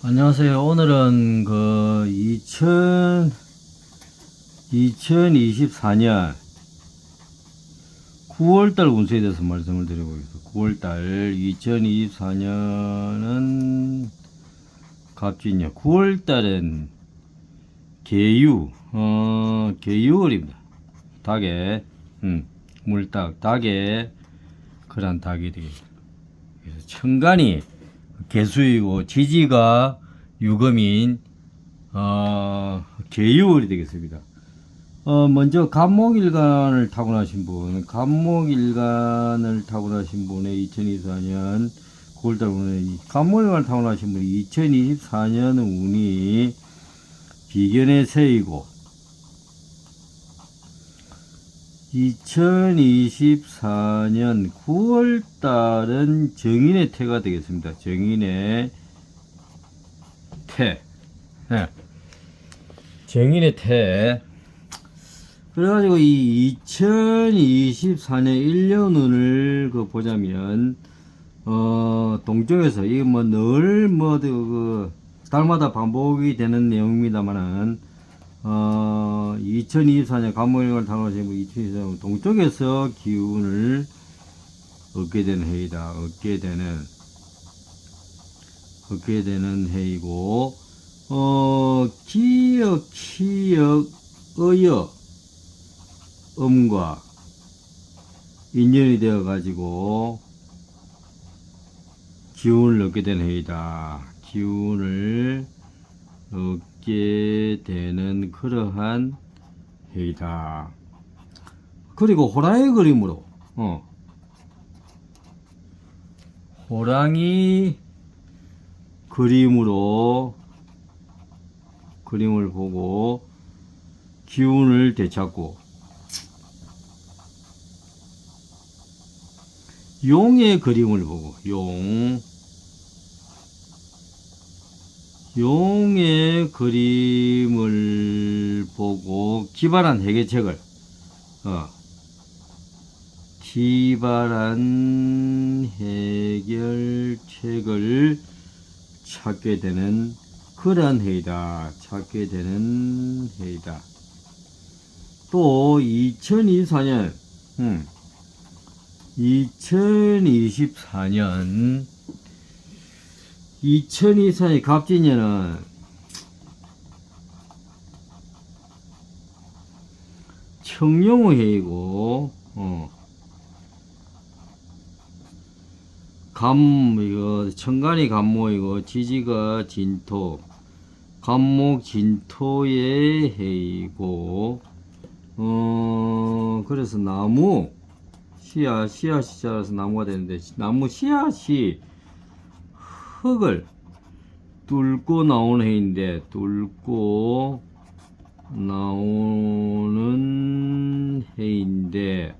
안녕하세요. 오늘은 2024년 9월달 운세에 대해서 말씀을 드려보겠습니다. 9월달 2024년은 갑진년 9월달은 개유월입니다. 닭의 물닭 닭의 그런 닭이 되겠습니다. 그래서 천간이 개수이고 지지가 유금인 개유월이 되겠습니다. 먼저 간목일간을 타고나신 분의 2024년 9월달 운에 간목일간을 타고나신 분이 2024년 운이 비견의 새이고 2024년 9월달은 정인의 태가 되겠습니다. 정인의 태. 네. 정인의 태. 그래가지고 이 2024년 1년운을 보자면, 동쪽에서, 이게 달마다 반복이 되는 내용입니다만은, 2024년 간목일간을 타고나신 분 2024년 동쪽에서 기운을 얻게 되는 해이다. 얻게 되는 해이고, 기역, 어여, 음과 인연이 되어 가지고 기운을 얻게 되는 해이다. 기운을 얻게 되는 그러한 해이다. 그리고 호랑이 그림으로 호랑이 그림을 보고 기운을 되찾고, 용의 그림을 보고 용의 그림을 보고 기발한 해결책을 찾게 되는 그러한 해이다. 또 2024년 2024년 갑진년은 청룡의 해이고, 이거 천간이 간목이고 지지가 진토, 간목 진토의 해이고, 그래서 나무 씨앗이 자라서 나무가 되는데, 나무 씨앗이 흙을 뚫고 나오는 해인데,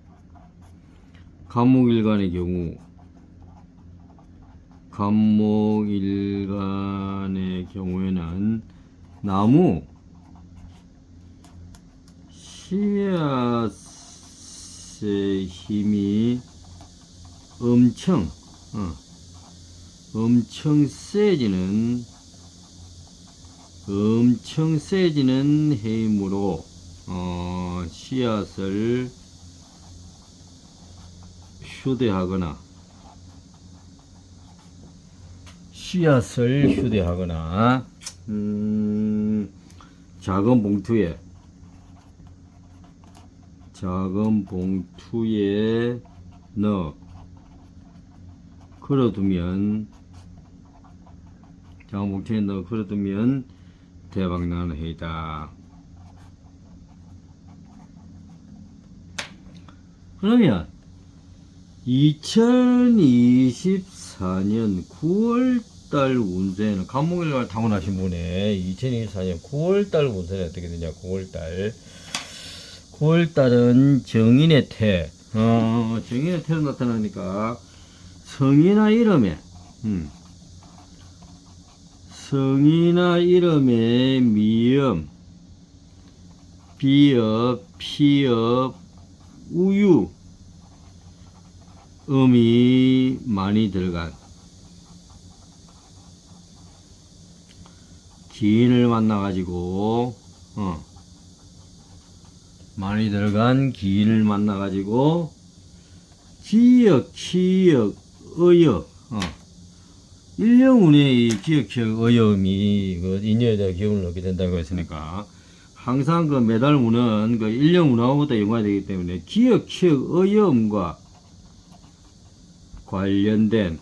간목일간의 경우에는 나무 씨앗의 힘이 엄청 세지는 해이므로 씨앗을 휴대하거나 작은 봉투에 넣어 걸어두면 대박나는 해이다. 그러면 2024년 9월달 운세는 간목일간을 타고나신 분의 2024년 9월달 운세는 어떻게 되냐? 9월달은 정인의 태. 정인의 태로 나타나니까 성이나 이름에 미음, 비읍, 피읍, 우유, 음이 많이 들어간 기인을 만나가지고 많이 들어간 기인을 만나가지고 기역, 치역, 어역 일령운의 이 기역, 치역, 어역이 그 인연에 대한 기운을 얻게 된다고 했으니까 항상 그 매달 운은 그 일령운하고부터 연관이 되기 때문에 기역, 치역, 어역과 관련된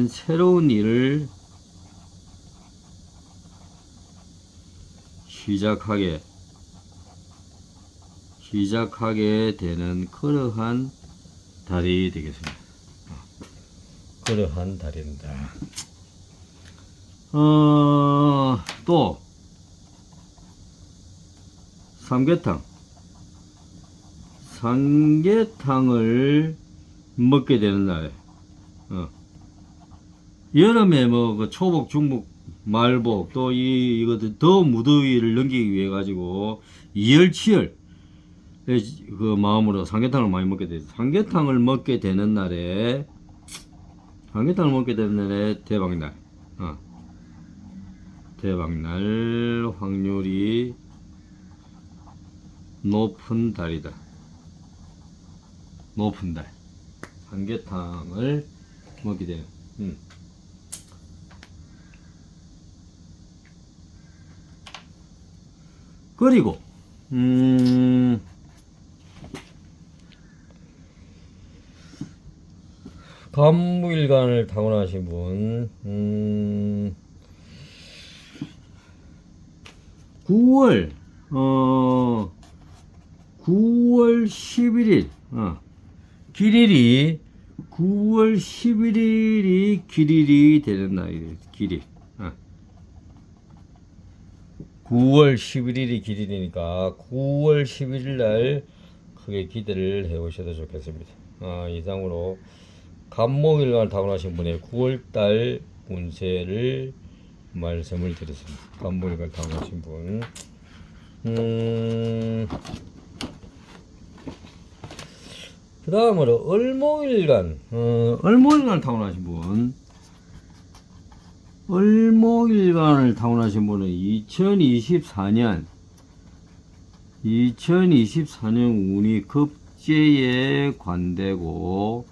새로운 일을 시작하게 되는 그러한 달이 되겠습니다. 그러한 달입니다. 또 삼계탕을 먹게 되는 날. 여름에 뭐 그 초복, 중복, 말복 또 이것들 더 무더위를 넘기기 위해 가지고 이열치열 그 마음으로 삼계탕을 많이 먹게 돼요. 삼계탕을 먹게 되는 날에 대박날 대박날 확률이 높은 달이다. 높은 달. 삼계탕을 먹게 돼요. 그리고 간무일간을 타고나신 분 9월 11일 길일이 9월 11일이 길일이 되는 날이에요. 길일 9월 11일이 길일이니까 9월 11일 날 크게 기대를 해 보셔도 좋겠습니다. 이상으로 간목일간을 타고나신 분의 9월달 운세를 말씀을 드렸습니다. 간목일간을 타고나신 분 그 다음으로 을목일간을 타고나신 분 을목일간을 타고나신 분은 2024년 운이 급제에 관되고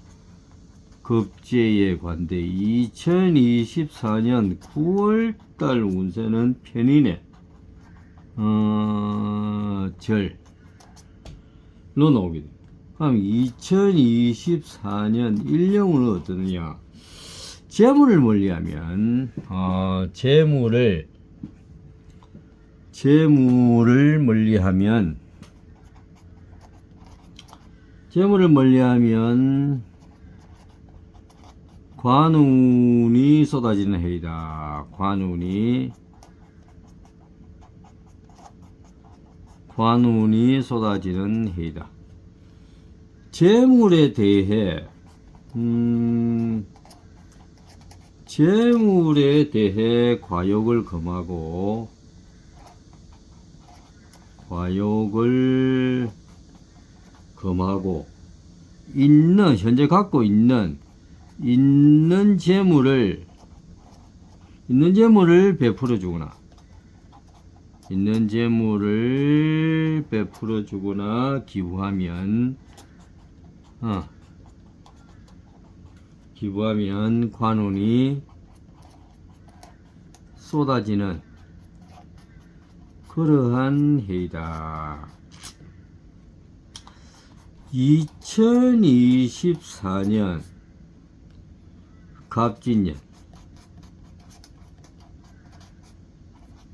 2024년 9월달 운세는 편인의 절로 나오게 됩니다. 그럼 2024년 일령운은 어떠느냐? 재물을 멀리하면 재물을 멀리하면 관운이 쏟아지는 해이다. 관운이 쏟아지는 해이다. 재물에 대해 과욕을 금하고 현재 갖고 있는 재물을 베풀어 주거나 기부하면 관운이 쏟아지는 그러한 해이다. 2024년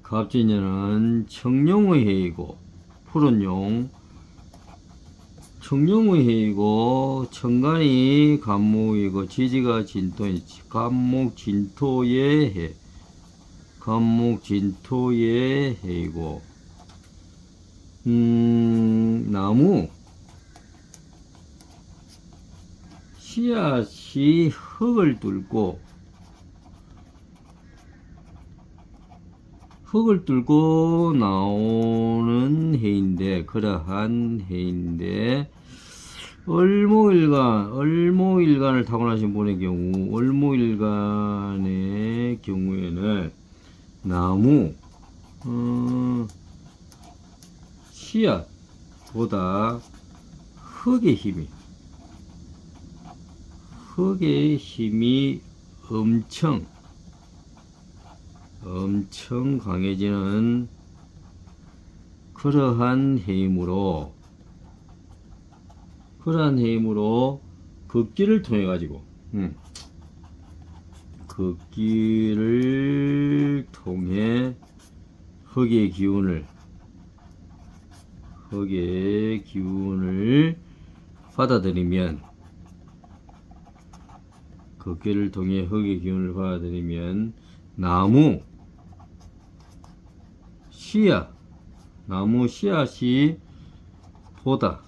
갑진년은 청룡의 해이고 푸른용 청룡의 해이고 천간이 간목이고 지지가 진토인 간목진토의 해이고 나무 씨앗이 흙을 뚫고 나오는 해인데 그러한 해인데 을목일간을 타고나신 분의 경우, 을목일간의 경우에는 나무, 씨앗보다 흙의 힘이 엄청 강해지는 그러한 해임으로 극기를 통해 가지고 극기를 통해 흙의 기운을 받아들이면 극기를 통해 흙의 기운을 받아들이면 나무 씨앗이 보다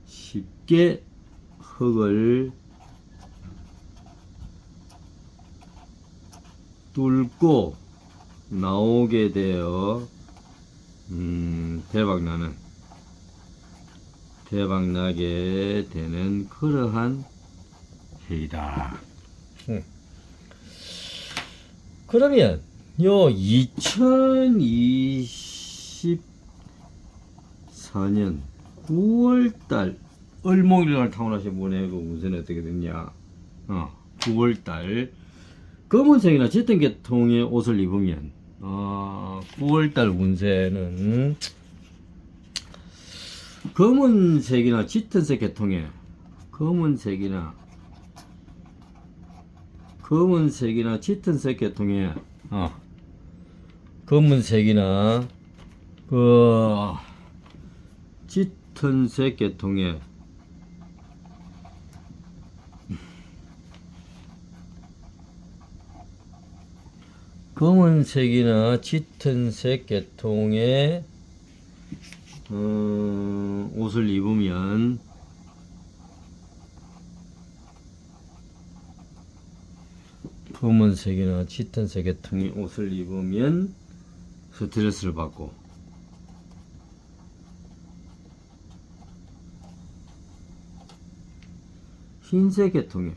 쉽게 흙을 뚫고 나오게 되어 대박나게 되는 그러한 해이다. 그러면 요 2024년 9월달 을목일간을 타고나신 분의 그 운세는 어떻게 됐냐? 9월달 검은색이나 짙은 계통의 옷을 입으면 9월달 운세는 검은색이나 짙은색 계통의 검은색이나 짙은색 계통의 검은색이나 짙은색 계통의 검은색이나 짙은색 계통의 옷을 입으면 검은색이나 짙은색 계통의 옷을 입으면 스트레스를 받고 흰색 계통의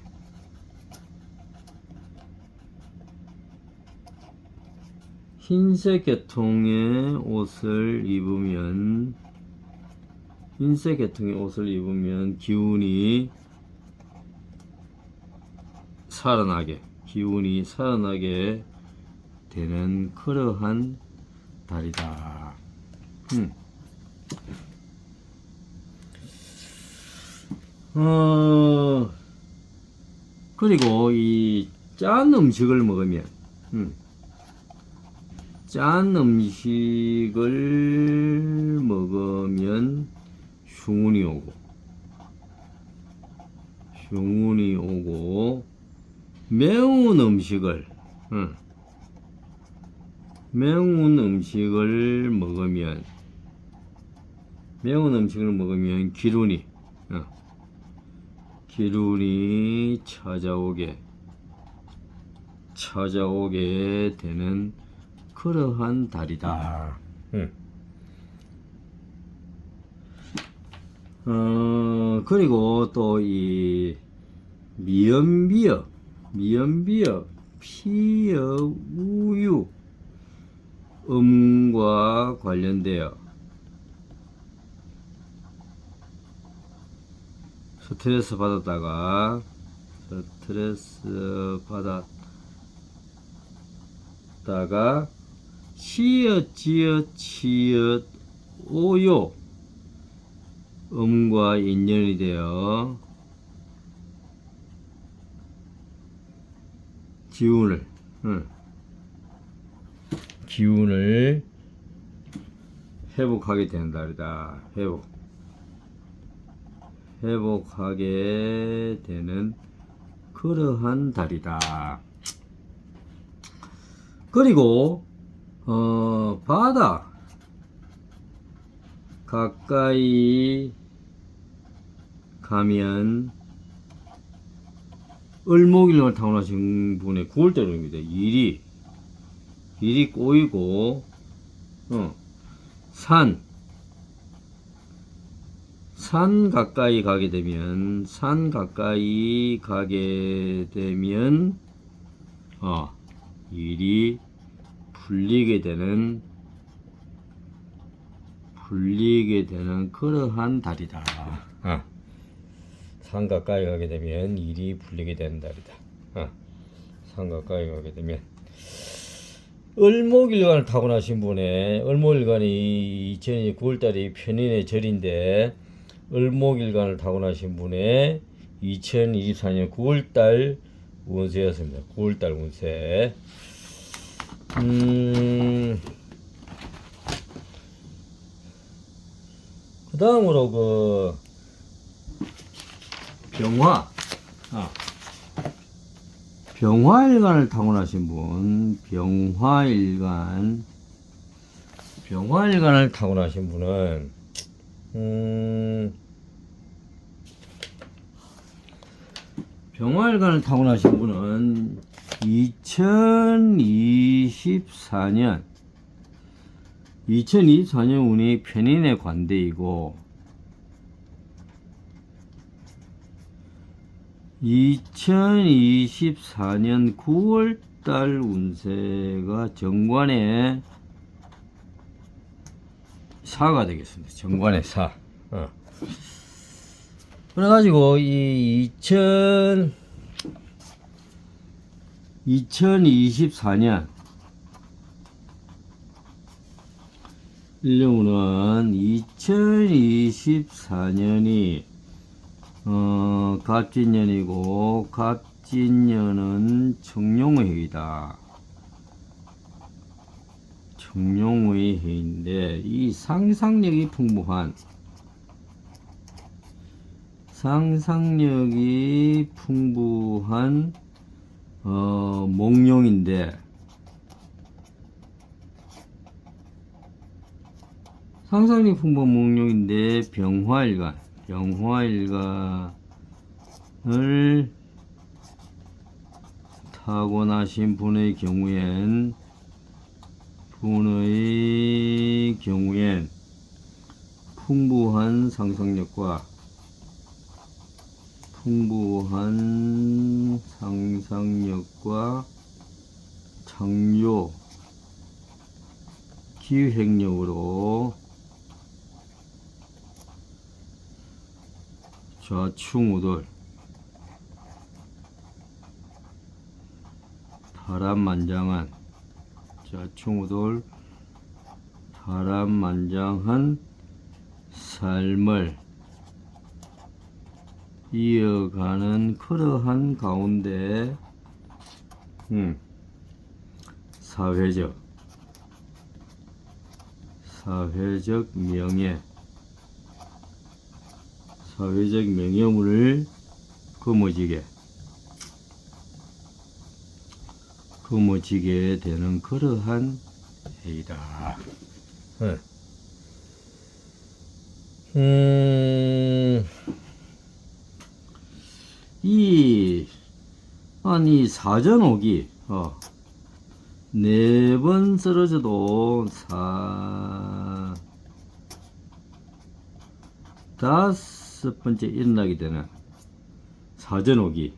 옷을 입으면 기운이 살아나게 되는 그러한 달이다. 그리고 이 짠 음식을 먹으면 흉운이 오고 매운 음식을 먹으면 기운이 찾아오게 되는 그러한 달이다. 그리고 또 이 미연비역, 피여, 우유, 음과 관련되어 스트레스 받았다가 치읓 오요 음과 인연이 되어 기운을 회복하게 되는 달이다. 회복하게 되는 그러한 달이다. 그리고 바다 가까이 가면 을목일간을 타고나신 분의 9월달입니다. 일이 꼬이고 산 산 가까이 가게 되면 일이 풀리게 되는 그러한 달이다. 산 가까이 가게 되면 일이 풀리게 되는 달이다. 산 가까이 가게 되면 을목일간을 타고나신 분의 을목일간이 2002년 9월달이 편인의 절인데 을목일간을 타고나신 분의 2024년 9월달 운세였습니다. 9월달 운세. 그 다음으로 병화일간을 타고나신 분, 병화일간을 타고나신 분은, 병화일간을 타고나신 분은 2024년 운이 편인의 관대이고, 2024년 9월달 운세가 정관의 사가 되겠습니다. 정관의 사. 그래가지고 이 2024년 일령우는 2024년이 갑진년이고 갑진년은 청룡의 해이다. 청룡의 해인데 이 상상력이 풍부한 몽룡인데 병화일간을 타고나신 분의 경우엔 풍부한 상상력과 창조 기획력으로 좌충우돌 파란만장한 삶을 이어가는 그러한 가운데 사회적 명예물을 거머쥐게 되는 그러한 해이다. 이 사전옥이 4번 쓰러져도 5번째 일어나게 되는 사전옥이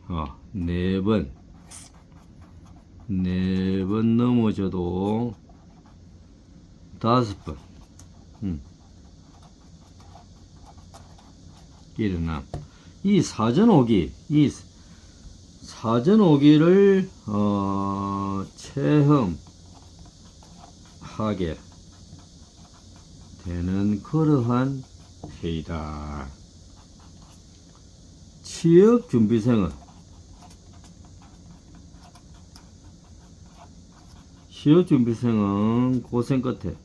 4번 넘어져도 5번 일어남. 이 사전오기를 체험하게 되는 그러한 해이다. 취업준비생은 고생 끝에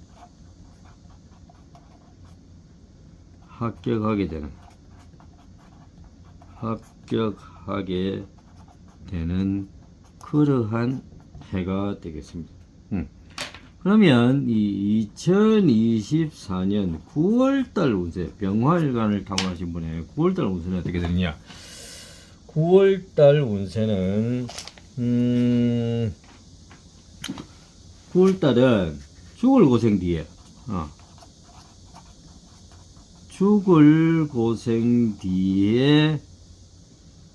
합격하게 되는 그러한 해가 되겠습니다. 그러면 이 2024년 9월달 운세, 병화일간을 타고나신 분의 9월달 운세는 어떻게 되느냐? 9월달 운세는 9월달은 죽을 고생 뒤에 죽을 고생 뒤에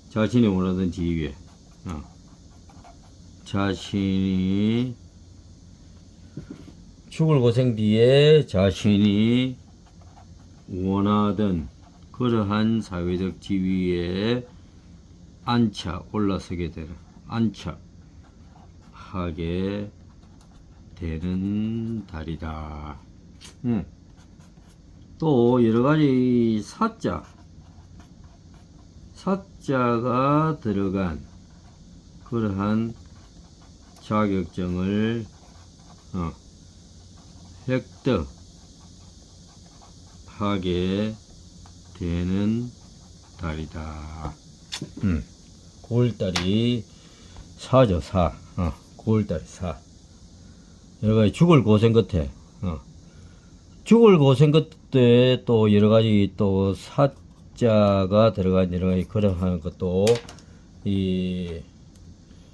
자신이 원하던 지위에 자신이 죽을 고생 뒤에 자신이 원하던 그러한 사회적 지위에 올라서게 되는 안착하게 되는 달이다. 또 여러가지 사자가 들어간 그러한 자격증을 획득하게 되는 달이다. 9월달이 사죠. 9월달이 사. 여러가지 죽을 고생 끝에 죽을 고생 끝에 또 여러가지 또 사자가 들어간 여러가지 그러한 것도 이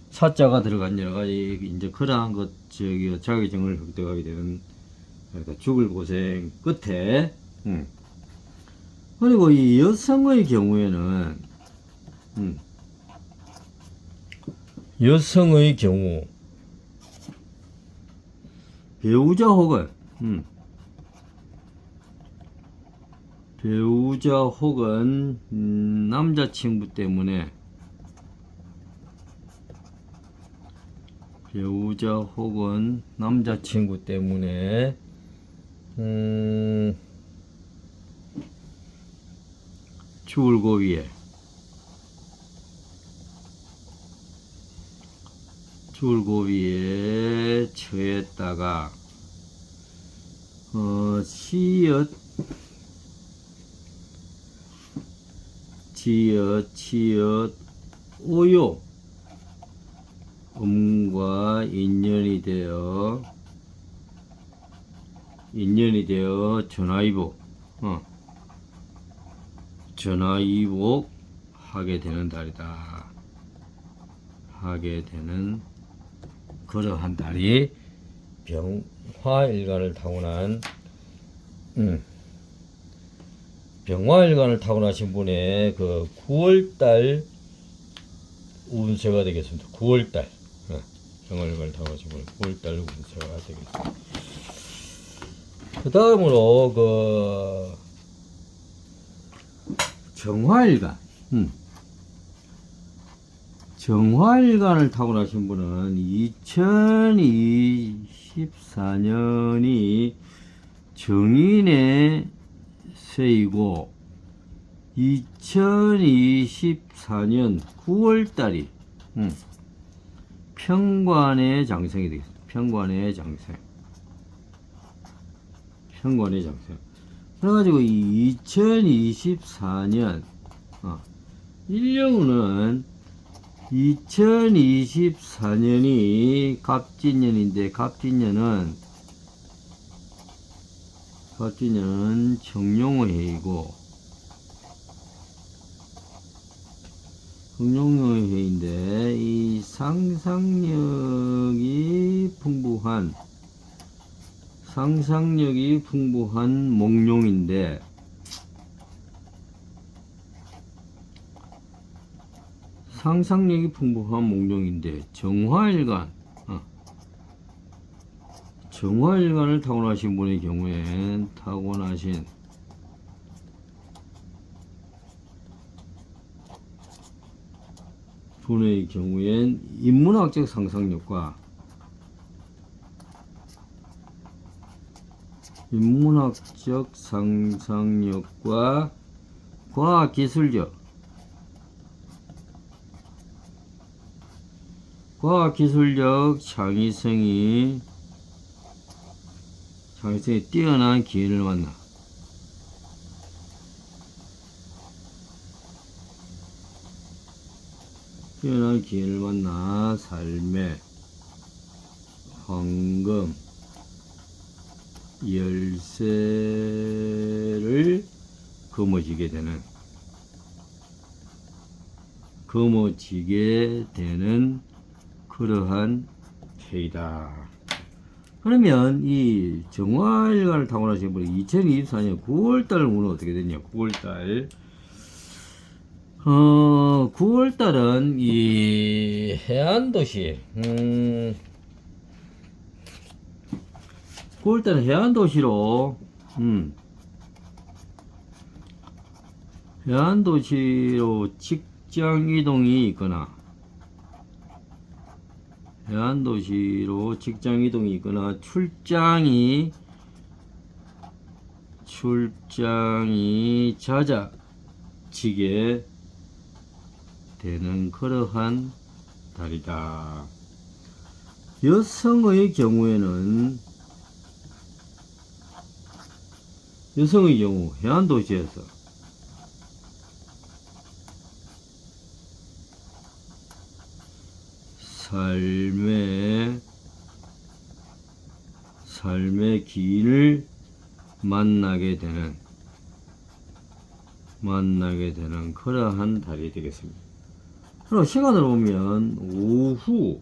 사자가 들어간 여러가지 이제 그러한 것 자격증을 획득하게 되는 죽을 고생 끝에 그리고 이 여성의 경우에는 여성의 경우 배우자 혹은 남자친구 때문에 죽을 고비에 처했다가 지읒 오요 음과 인연이 되어 전화위복 하게 되는 달이다. 하게 되는 그러한 달이 병화일간을 타고나신 분의 그 9월달 운세가 되겠습니다. 9월달 병화일간을 타고나신 분의 9월달 운세가 되겠습니다. 그 다음으로 그 정화일간을 타고나신 분은 2024년이 정인의 세이고 2024년 9월달이 평관의 장생이 되겠습니다. 평관의 장생. 그래가지고 2024년 1년은 2024년이 갑진년인데 갑진년은 정룡의 해이고 해인데 이 상상력이 풍부한 목룡인데 정화일간을 타고나신 분의 경우엔 인문학적 상상력과 과학기술적 창의성이 뛰어난 기인을 만나 삶의 황금 열쇠를 거머쥐게 되는 그러한 해이다. 그러면 이 정화일간을 타고나신 분이 2024년 9월달 운은 어떻게 됐냐? 9월달 9월달은 이 해안도시 9월달은 해안도시로 해안도시로 직장 이동이 있거나 해안도시로 직장 이동이 있거나 출장이 잦아지게 되는 그러한 달이다. 여성의 경우 해안도시에서 삶의 길을 만나게 되는 그러한 달이 되겠습니다. 그럼 시간을 보면 오후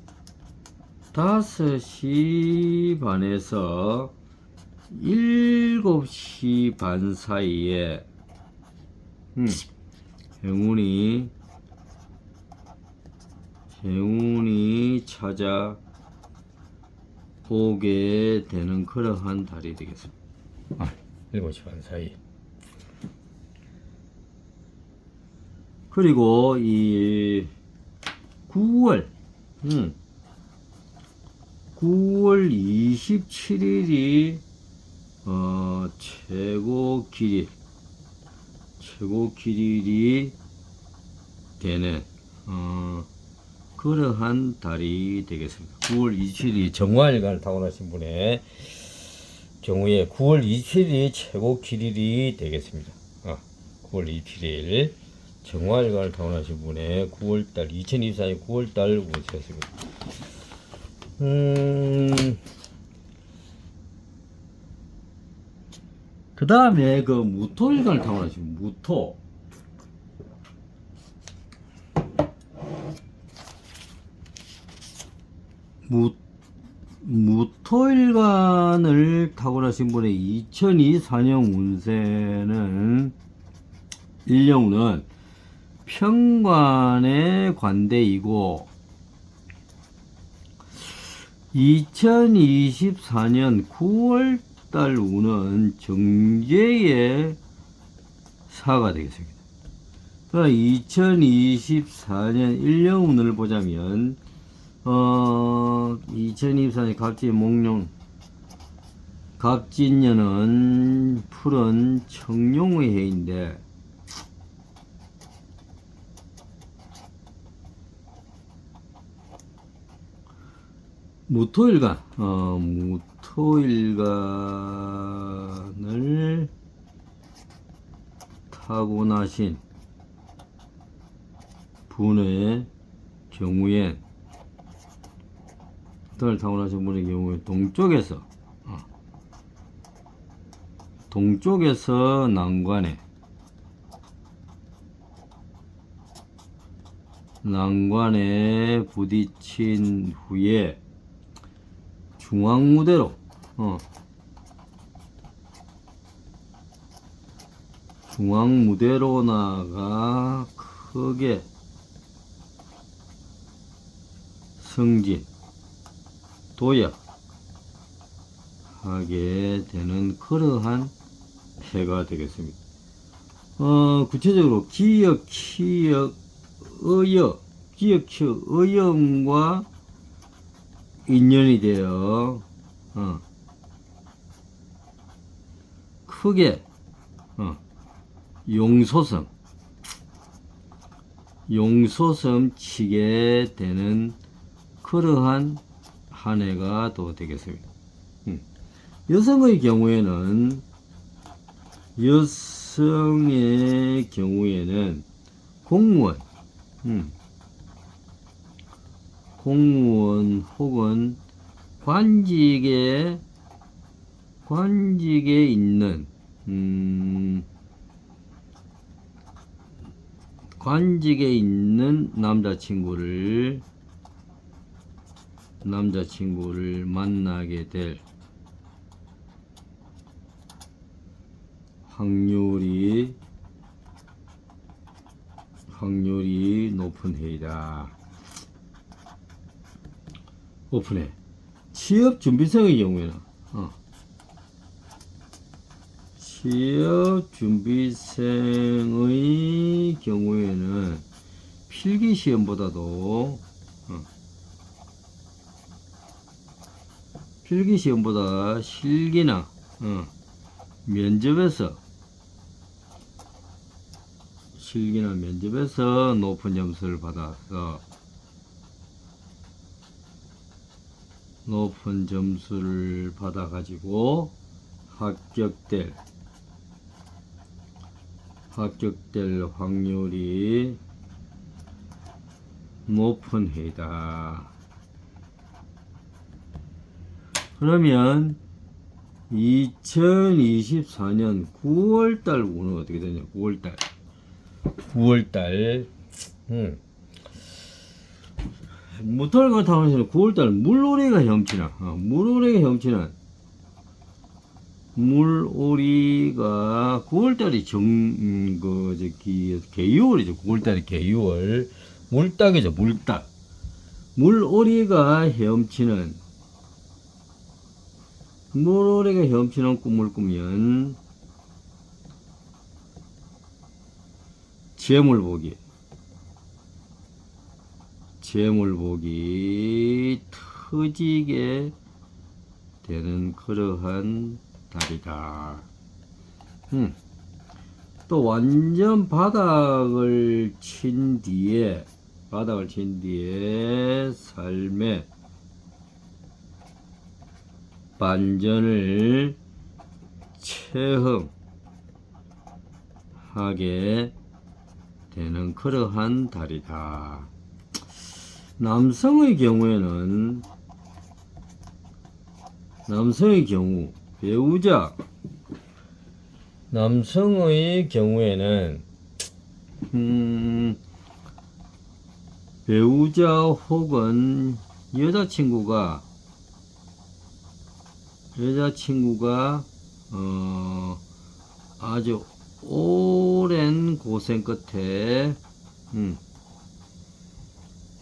5시 반에서 7시 반 사이에 행운이 찾아오게 되는 그러한 달이 되겠습니다. 7시 반 사이. 그리고 이 9월 27일이 최고 길이 되는 그러한 달이 되겠습니다. 9월 27일이 정화일간을 타고나신 분의 경우에 9월 27일이 최고 길이 되겠습니다. 9월 27일 정화일간을 타고나신 분의 9월달 2024년 9월달 운세였습니다. 그 다음에 그 무토일간을 타고나신 무토일간을 타고나신 분의 2024년 운세는 일령운은 평관의 관대이고 2024년 9월달 운은 정제의 사가 되겠습니다. 2024년 일령운을 보자면 2024년 갑진 목룡 갑진년은 푸른 청룡의 해인데 무토일간을 타고나신 분의 경우엔 동쪽에서 난관에 부딪힌 후에 중앙무대로 나가 크게 승진 도약하게 되는 그러한 해가 되겠습니다. 구체적으로 기역, 어염과 인연이 되어 크게 용소섬 치게 되는 그러한 한 해가 또 되겠습니다. 여성의 경우에는 공무원 혹은 관직에 있는 남자친구를 남자친구를 만나게 될 확률이 높은 해이다. 오픈해. 취업 준비생의 경우에는 취업 준비생의 경우에는 필기 시험보다도 필기 시험보다 실기나 면접에서 높은 점수를 받아서 가지고 합격될 확률이 높은 해이다. 그러면 2024년 9월달 운은 어떻게 되냐? 9월달 무토일 같은 경우는 9월달 물오리가 헤엄치나. 물오리가 9월달이 개유월이죠. 9월달이 개유월. 물딱이죠. 물딱. 물오리가 헤엄치는 꿈을 꾸면 재물복이 터지게 되는 그러한 달이다. 또 완전 바닥을 친 뒤에 삶의 반전을 체험하게 되는 그러한 달이다. 남성의 경우 배우자 혹은 여자친구가 아주 오랜 고생 끝에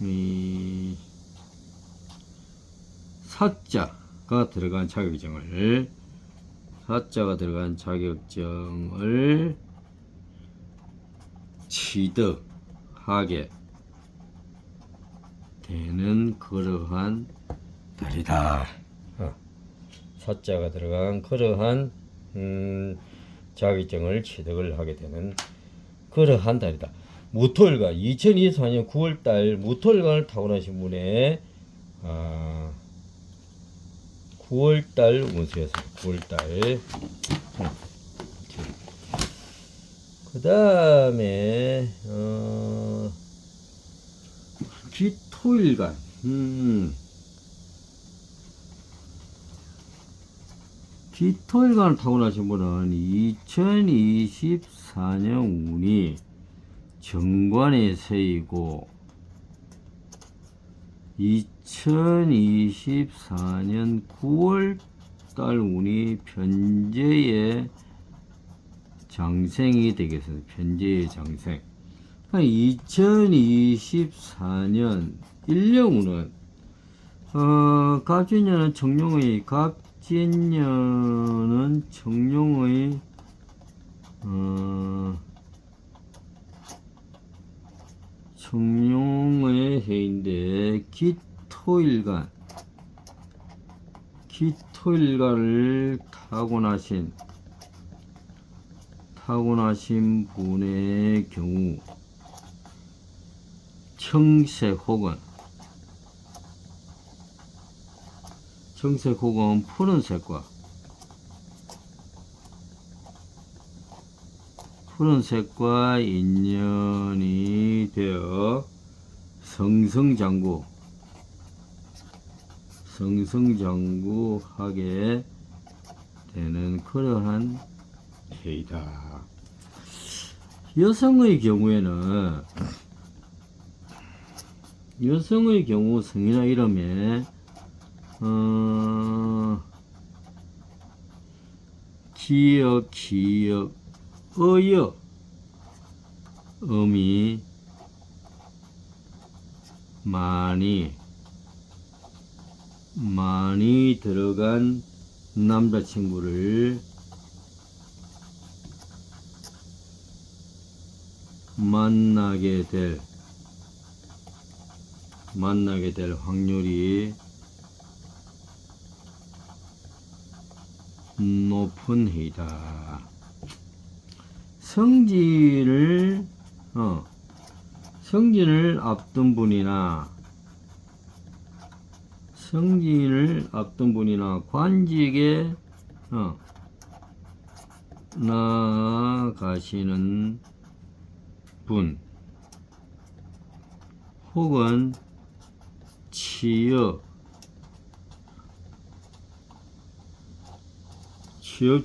이 사자가 들어간 자격증을 취득하게 되는 그러한 달이다. 사자가 들어간 그러한 자격증을 취득을 하게 되는 그러한 달이다. 무토일간 2024년 9월달 무토일간을 타고나신 분의 9월달 운세였습니다. 9월달. 그 다음에 기토일간. 기토일간을 타고나신 분은 2024년 운이 정관에 세이고 2024년 9월달 운이 편제의 장생이 되겠습니다. 편제의 장생. 2024년 1년 운은 갑진년은 청룡의 청룡의 해인데 기토일간을 타고나신 분의 경우 청색 혹은 푸른색과 인연이 되어 성성장구하게 되는 그러한 해이다. 여성의 경우 성이나 이름에 기역, 어여, 음이 많이 들어간 남자친구를 만나게 될 확률이 높은 해이다. 성진을 앞둔 분이나 관직에 나아가시는 분, 혹은 취업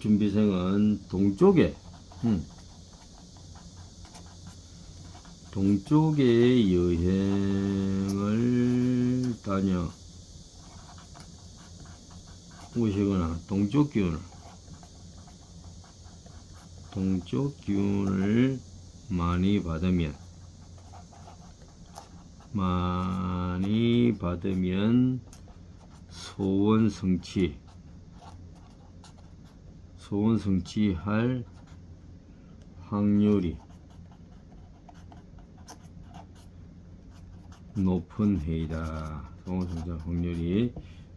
준비생은 동쪽에 여행을 다녀 오시거나 동쪽 기운을 많이 받으면 소원 성취할 확률이 높은 해이다. 소원 성취할 확률이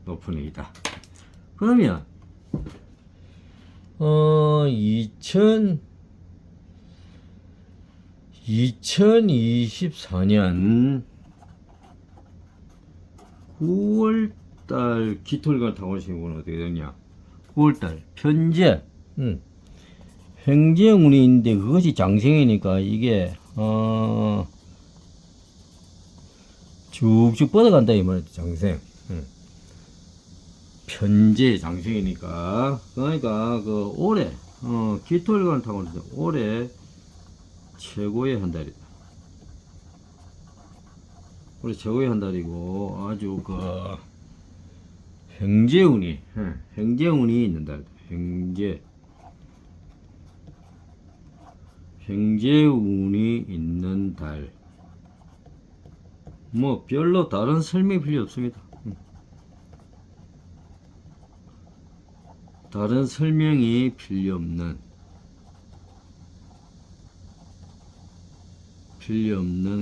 높은 해이다. 그러면 2024년 9월달 기토일관 타고 오신 분은 어떻게 되냐? 9월달 편제 횡재운이 있는데 그것이 장생이니까 이게 쭉쭉 뻗어간다 이 말이죠. 장생 편제 장생이니까 그러니까 그 올해 기토일관 타고 오는데 올해 최고의 한 달이다. 올해 최고의 한 달이고 아주 그 횡재운이 있는 달이다. 횡재운이 있는 달. 뭐 별로 다른 설명이 필요 없습니다. 다른 설명이 필요 없는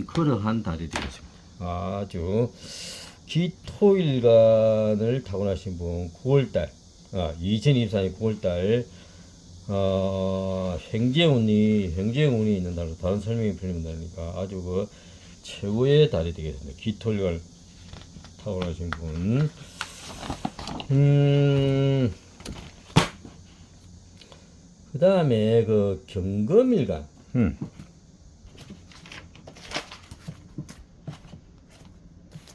그러한 달이 되겠습니다. 아주 기토일간을 타고나신 분 9월달 2024년 9월달 횡재운이 있는 달로 다른 설명이 필요 없는 달이니까 아주 그 최고의 달이 되겠습니다. 기토일간을 타고나신 분. 그 다음에 그 경금일간.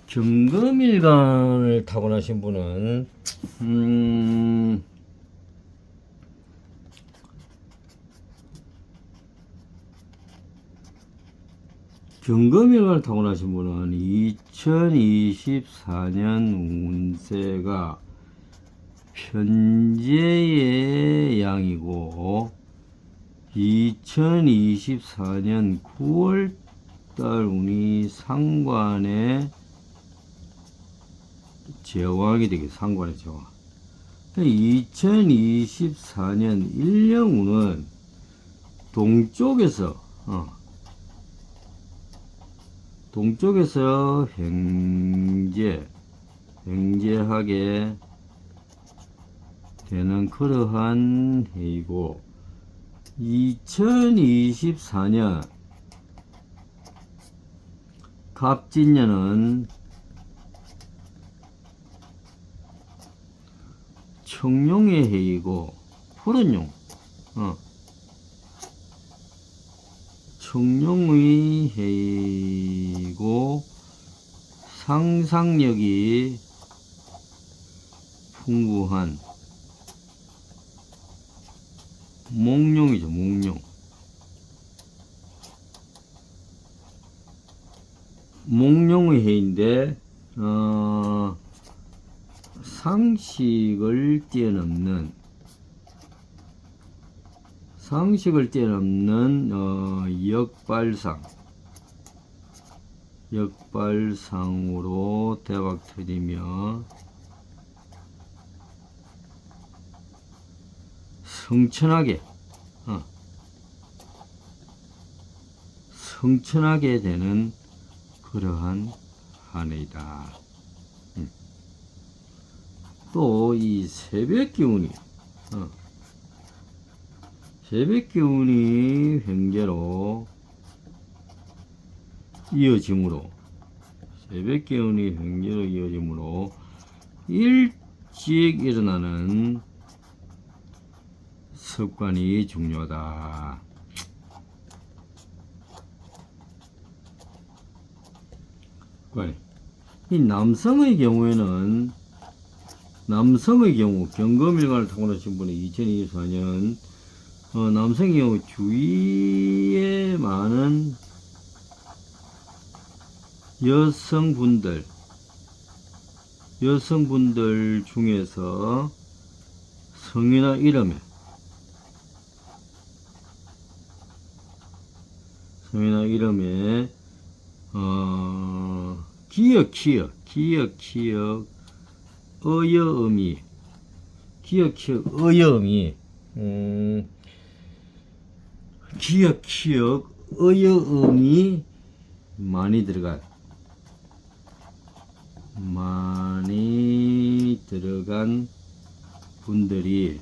경금일간을 타고나신 분은 경금일간을 타고나신 분은 2024년 운세가 편재의 양이고 2024년 9월달 운이 상관의 제왕이 되게 상관의 제왕. 2024년 1년운은 동쪽에서 횡재하게 되는 그러한 해이고 2024년 갑진년은 청룡의 해이고 푸른용 청룡의 해이고 상상력이 풍부한 몽룡이죠. 몽룡의 해인데 상식을 뛰어넘는 역발상으로 대박 터지며 성천하게 되는 그러한 한 해이다. 또 이 새벽 기운이 횡재로 이어지므로 일찍 일어나는 습관이 중요하다. 이 남성의 경우 경금일간을 타고나신 분이 2024년 남성의 경우 주위에 많은 여성분들 중에서 성이나 이름에 기역 어여음이 많이 들어간 분들이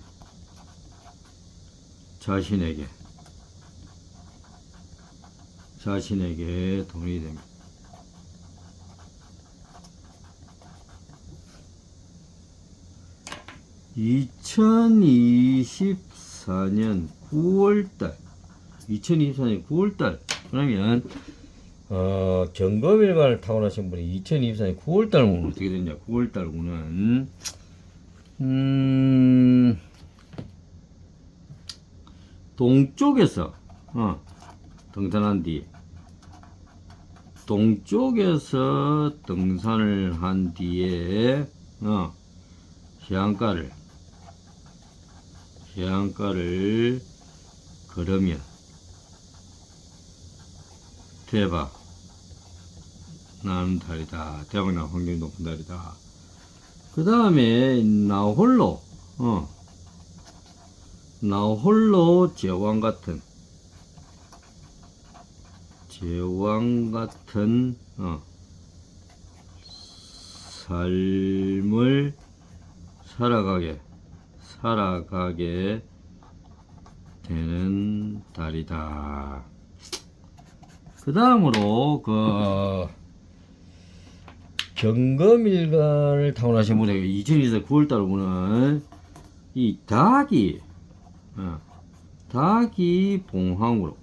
자신에게 돈이 됩니다. 2024년 9월달 그러면 경금일간을 타고나신 분이 2024년 9월달 운은 어떻게 되냐? 9월달 운은 동쪽에서 등산한 뒤 동쪽에서 등산을 한 뒤에 해안가를 걸으면 대박 나는 달이다. 대박 날 확률이 높은 달이다. 그 다음에 나홀로 제왕 같은 삶을 살아가게 되는 달이다. 그 다음으로 경금일간을 타고나신 분에게 2024 9월달 분은 이 닭이 봉황으로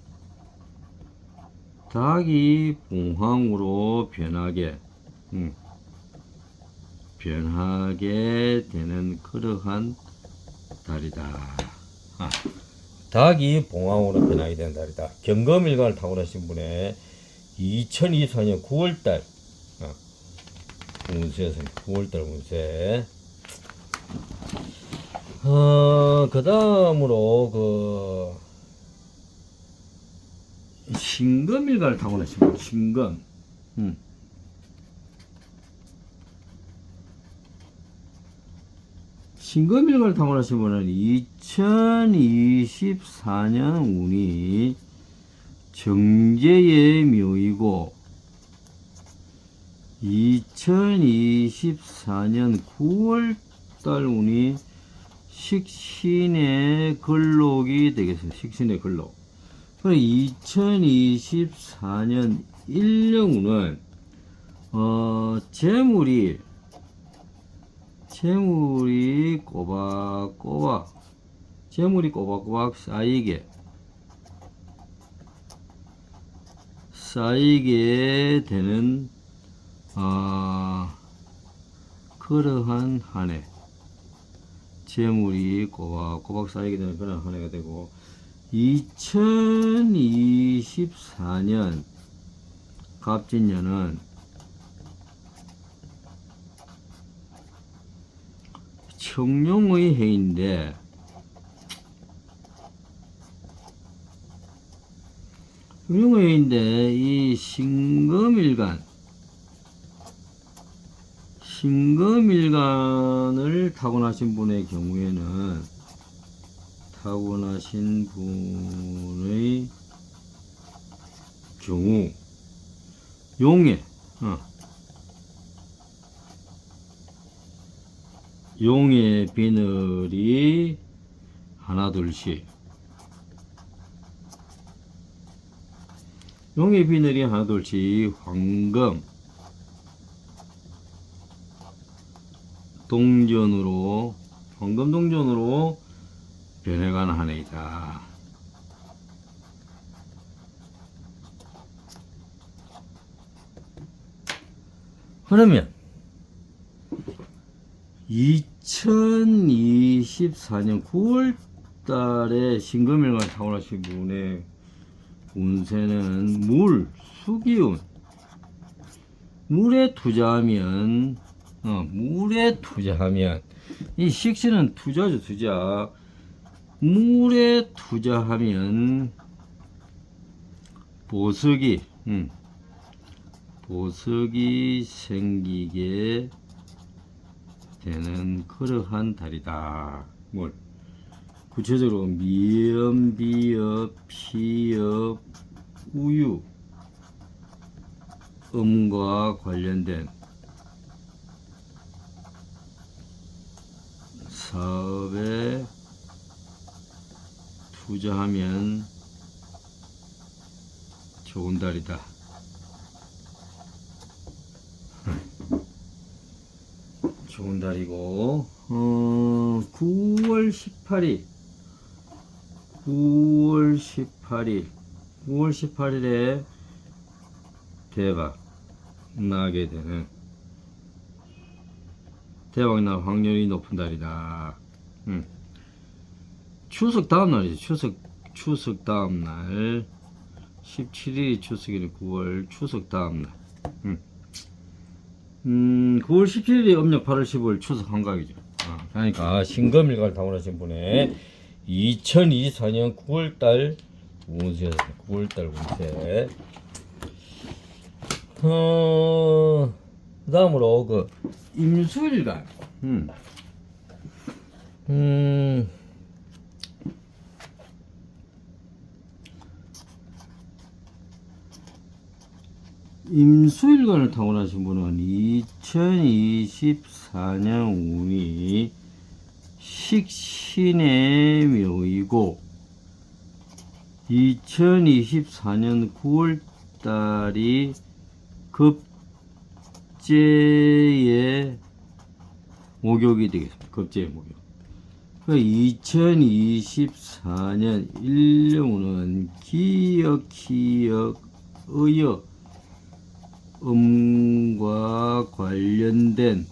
변하게 되는 그러한 달이다. 닭이 봉황으로 변하게 되는 달이다. 경금일간을 타고나신 분의 2024년 9월달 운세였습니다. 9월달 운세. 그 다음으로 신금일간을 타고나신 분, 신금일간을 타고나신 분은 2024년 운이 정제의 묘이고 2024년 9월달 운이 식신의 근록이 되겠습니다. 식신의 근록. 2024년 1령 운은 재물이 꼬박꼬박 쌓이게 되는 그러한 한 해. 재물이 꼬박꼬박 쌓이게 되는 그런 한 해가 되고 2024년 갑진년은 청룡의 해인데 청룡의 해인데 이 신금일간을 타고나신 분의 경우에는 타고나신 분의 경우 용의 용의 비늘이 하나 둘씩 용의 비늘이 하나 둘씩 황금 동전으로 변해가는 한 해이다. 그러면 2024년 9월 달에 신금일간 타고나신 분의 운세는 물, 수기운. 물에 투자하면 이 식신은 투자죠, 투자. 물에 투자하면 보석이 생기게 되는 그러한 달이다. 물. 구체적으로 미음, 비읍, 피읍, 우유, 음과 관련된 사업에 투자하면 좋은 달이다. 좋은 달이고 9월 18일에 대박 나게 되는 대박 날 확률이 높은 달이다. 추석 다음 날이죠. 추석 다음 날 17일이 추석이네. 9월 추석 다음 날. 9월 17일이 음력 8월 15일 추석 한가위죠. 그러니까 신금일간을 타고나신 분의 2024년 9월달 운세였습니다. 9월달 운세. 다음으로 그 임수일간. 임수일간을 타고나신 분은 2024년 운이 식신의 묘이고 2024년 9월달이 급제의 목욕이 되겠습니다. 급제의 목욕. 2024년 1년은 기역, 의역, 음과 관련된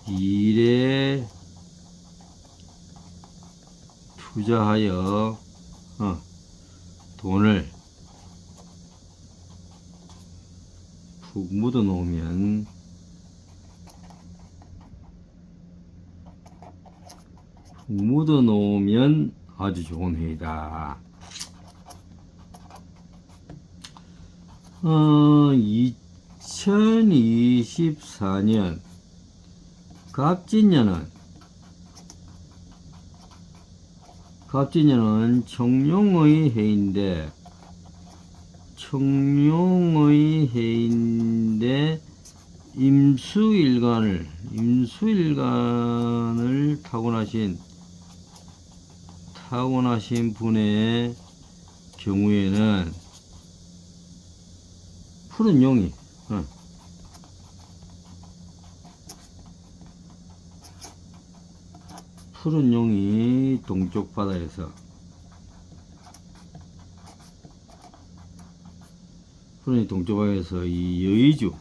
일에 투자하여 돈을 푹 묻어 놓으면 아주 좋은 해이다. 2024년 갑진년은 청룡의 해인데 임수일간을 타고나신 분의 경우에는 푸른 용이 동쪽 바다에서 이 여의주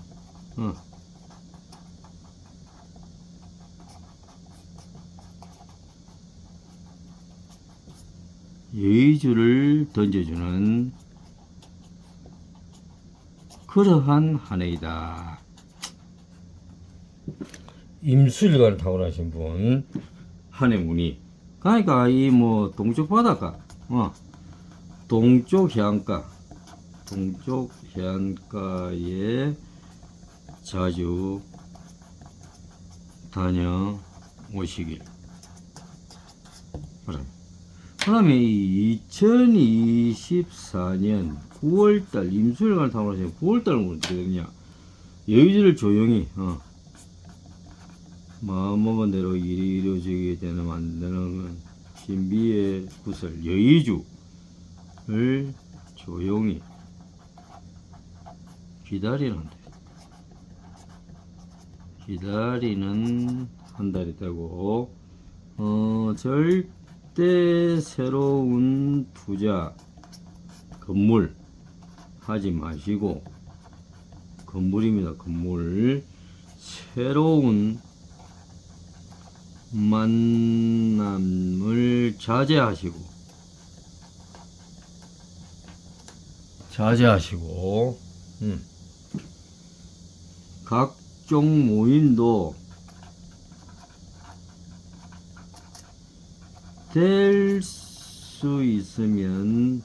여의주를 던져주는 그러한 한 해이다. 임수일간을 타고나신 분, 한해 운이. 그러니까 이 뭐 동쪽 바닷가, 동쪽 해안가에 자주 다녀오시길 바랍니다. 그러면 2024년 9월달 임수일간을 타고나신 9월달은 어떻게 되느냐? 여의주를 조용히 마음먹은 대로 일이 이루어지게 되는 만드는 신비의 구설 여의주를 조용히 기다리는 한 달이 되고 절대 새로운 투자 건물 하지 마시고 건물입니다. 건물 새로운 만남을 자제하시고 각종 모임도 될 수 있으면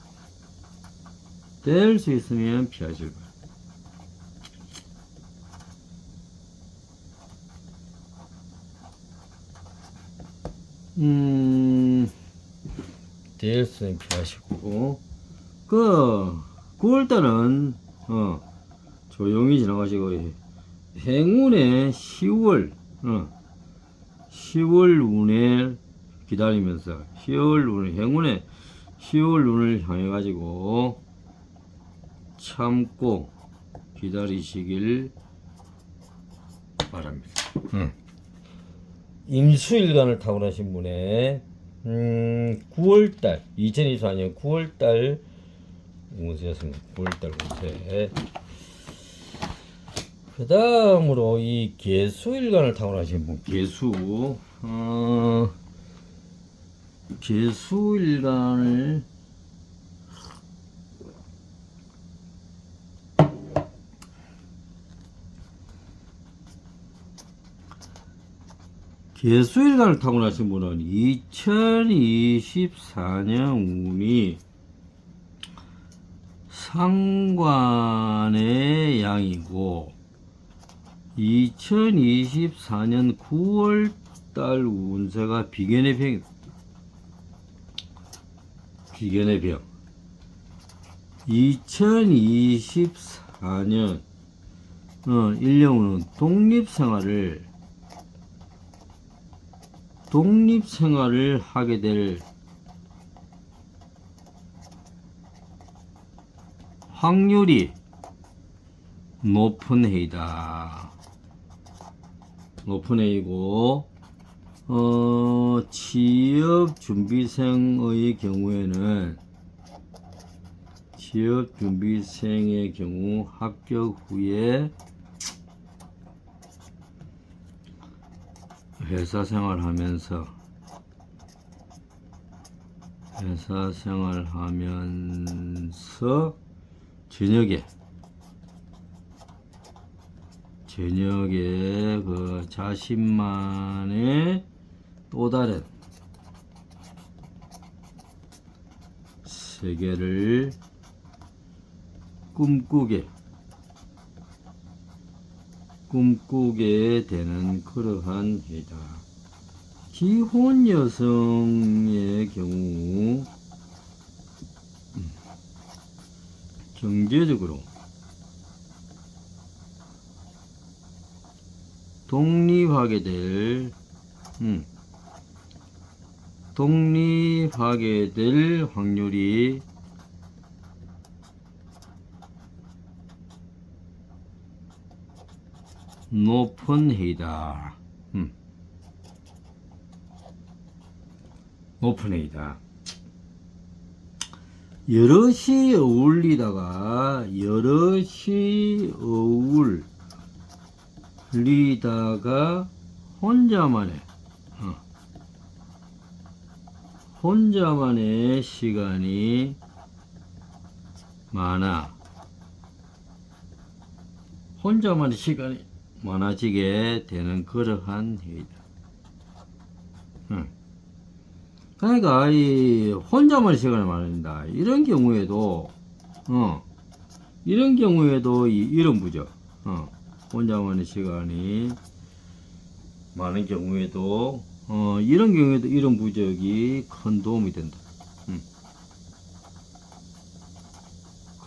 피하실 거예요. 될 수 있으면 피하시고 9월달은 조용히 지나가시고 행운의 10월 운에 기다리면서 10월 운을 행운의 10월 운을 향해 가지고 참고 기다리시길 바랍니다. 임수일간을 타고나신 분의 9월달 2024년 9월달 운세였습니다. 9월달 운세. 그 다음으로 이 개수일간을 타고나신 분 개수일간을 타고나신 분은 2024년 운이 상관의 양이고 2024년 9월달 운세가 비견의 병 2024년 1년은 독립생활을 하게 될 확률이 높은 해이다. 높은 해이고 취업준비생의 경우 합격 후에 회사 생활하면서 저녁에 그 자신만의 또 다른 세계를 꿈꾸게 되는 그러한 해이다. 기혼 여성의 경우 경제적으로 독립하게 될 확률이 높은 해이다. 높은 해이다. 여럿이 어울리다가 혼자만의 시간이 많아. 혼자만의 시간이 많아지게 되는 그러한 해이다. 그러니까 이 혼자만의 시간을 말합니다. 이런 경우에도 이런 경우에도 이런 부적 혼자만의 시간이 많은 경우에도 이런 경우에도 이런 부적이 큰 도움이 된다.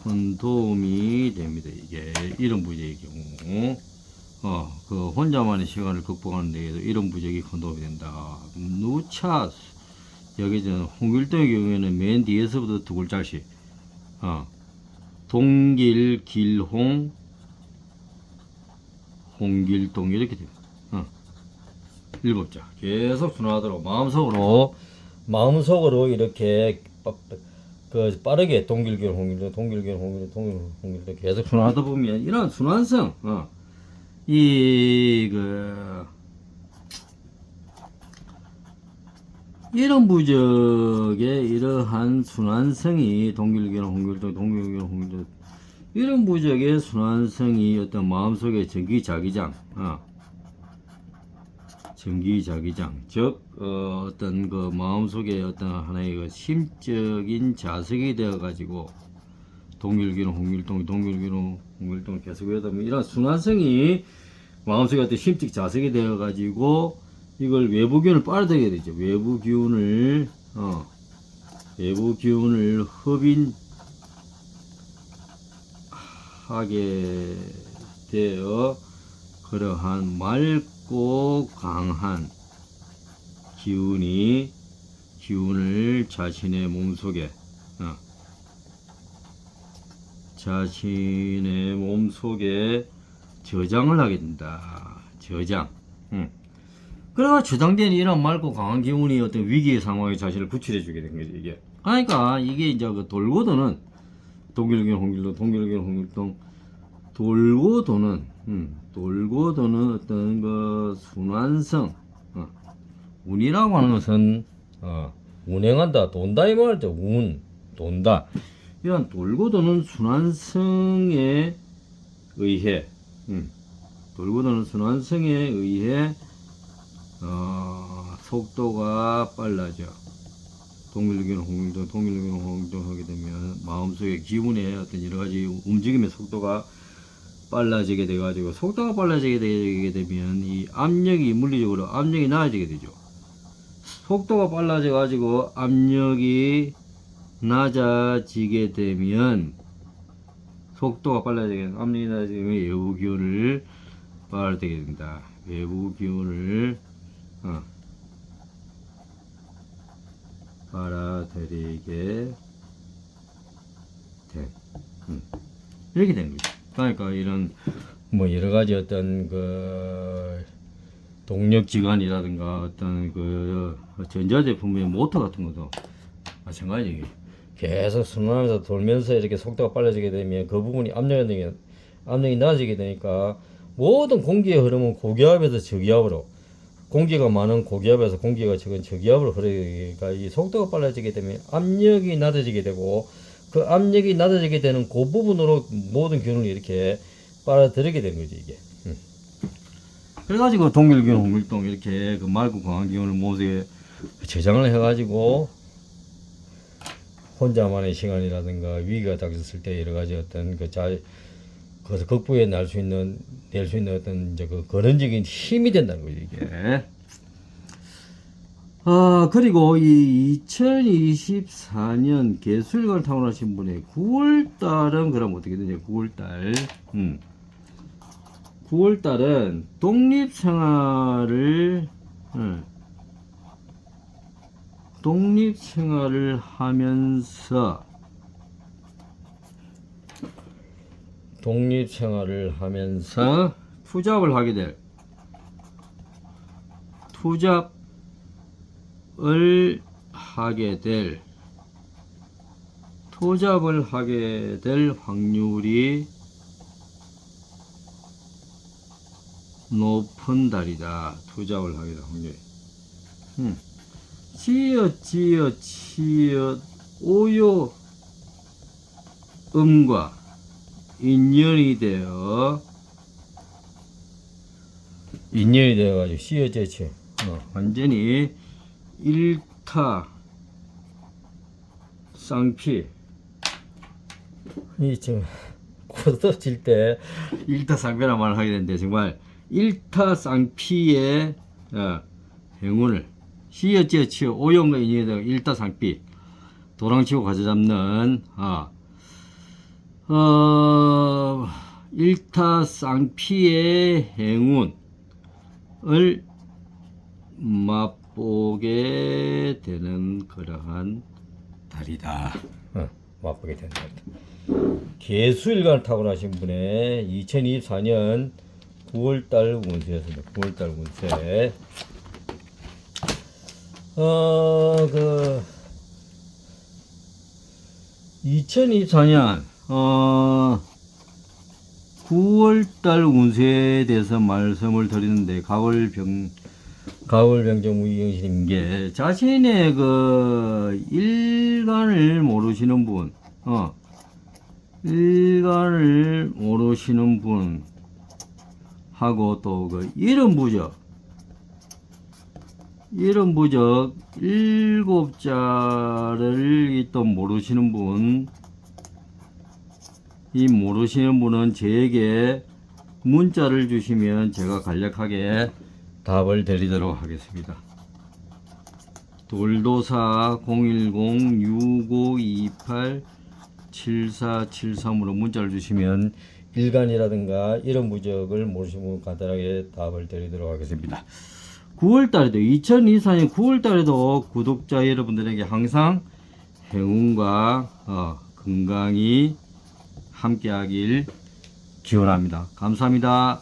큰 도움이 됩니다. 이게 이런 부적의 경우 그 혼자만의 시간을 극복하는 데에도 이런 부적이 큰 도움이 된다. 누차 여기 홍길동의 경우에는 맨 뒤에서부터 두 글자씩 동길 길홍 홍길동 이렇게 됩니다. 일곱 자 계속 순화하도록 마음속으로 이렇게 빠르게 동길길 홍길동 동길길 홍길동 동길길 홍길동 계속 순화하다 보면 이런 순환성 이런 부적의 이러한 순환성이 동길길 홍길동 동길길 홍길동 이런 부적의 순환성이 어떤 마음속의 전기자기장 전기자기장 즉 어떤 그 마음속에 어떤 하나의 그 심적인 자석이 되어 가지고 동길기는 홍길동 동길기는 홍길동 계속 하다 보면 이런 순환성이 마음속에 어떤 심적 자석이 되어 가지고 이걸 외부 기운을 빨아들이게 되죠. 외부 기운을 흡인하게 되어 그러한 맑고 강한 기운을 자신의 몸속에 저장을 하게 된다. 저장. 그래가 저장된 이런 맑고 강한 기운이 어떤 위기의 상황에 자신을 구출해 주게 된 거지, 이게. 그러니까 이게 이제 그 돌고 도는 동길길 홍길동 동길길 홍길동 돌고 도는 어떤 그 순환성 운이라고 하는 것은 운행한다 돈다 이 말이죠. 돈다 이런 돌고 도는 순환성에 의해 돌고 도는 순환성에 의해 속도가 빨라져. 동길기는 홍길동, 동길기는 홍길동 하게 되면 마음속의 기운의 어떤 여러 가지 움직임의 속도가 빨라지게 돼가지고 속도가 빨라지게 되게 되면 이 압력이 물리적으로 압력이 낮아지게 되죠. 속도가 빨라져가지고 압력이 낮아지게 되면 속도가 빨라지게 압력이 낮아지면 외부 기운을 빨아들이게 됩니다. 외부 기운을 빨아들이게 돼. 이렇게 된 거죠. 그러니까 이런 뭐 여러 가지 어떤 그 동력지관이라든가 어떤 그 전자제품의 모터 같은 것도 마찬가지예요. 계속 순환해서 돌면서 이렇게 속도가 빨라지게 되면 그 부분이 압력이 낮아지게 되니까 모든 공기의 흐름은 고기압에서 저기압으로 공기가 많은 고기압에서 공기가 적은 저기압으로 흐르니까 이 속도가 빨라지게 되면 압력이 낮아지게 되고 그 압력이 낮아지게 되는 그 부분으로 모든 기운을 이렇게 빨아들이게 되는 거지 이게. 그래가지고 동길기운 홍길동 이렇게 그 맑고 강한 기운을 모두에 저장을 해가지고 혼자만의 시간이라든가 위기가 닥쳤을 때 여러 가지 어떤 그것을 극복해 낼 수 있는 어떤 이제 그 근원적인 힘이 된다는 거죠 이게. 그리고 이 2024년 개수일간을 타고나신 분의 9월달은 그럼 어떻게 되냐? 9월달. 9월달은 독립생활을 하면서 투잡을 하게 될 확률이 높은 달이다. 투잡을 하게 될 확률이. 치읓 오요 음과 인연이 되어 인연이 되어가지고 씨어제치 완전히 일타 쌍피 이저 굳어질 때 일타 쌍피란 말을 하게 되는데 정말 일타 쌍피의 행운을 씨어제치 오용과 인연이 되어 일타 쌍피 도랑치고 가져잡는 일타 쌍피의 행운을 맛보게 되는 그러한 달이다. 맛보게 되는 달이다. 개수일간을 타고나신 분의 2024년 9월달 운세였습니다. 9월달 운세. 2024년 9월달 운세에 대해서 말씀을 드리는데 가을병정무이경신인 게 자신의 그 일간을 모르시는 분, 일간을 모르시는 분 하고 또 그 이름 부적 일곱 자를 또 모르시는 분, 이 모르시는 분은 저에게 문자를 주시면 제가 간략하게 답을 드리도록 하겠습니다. 돌도사 010-6528-7473으로 문자를 주시면 일간이라든가 이런 부적을 모르시는 분 간단하게 답을 드리도록 하겠습니다. 9월달에도 2024년 9월달에도 구독자 여러분들에게 항상 행운과 건강이 함께하길 기원합니다. 감사합니다.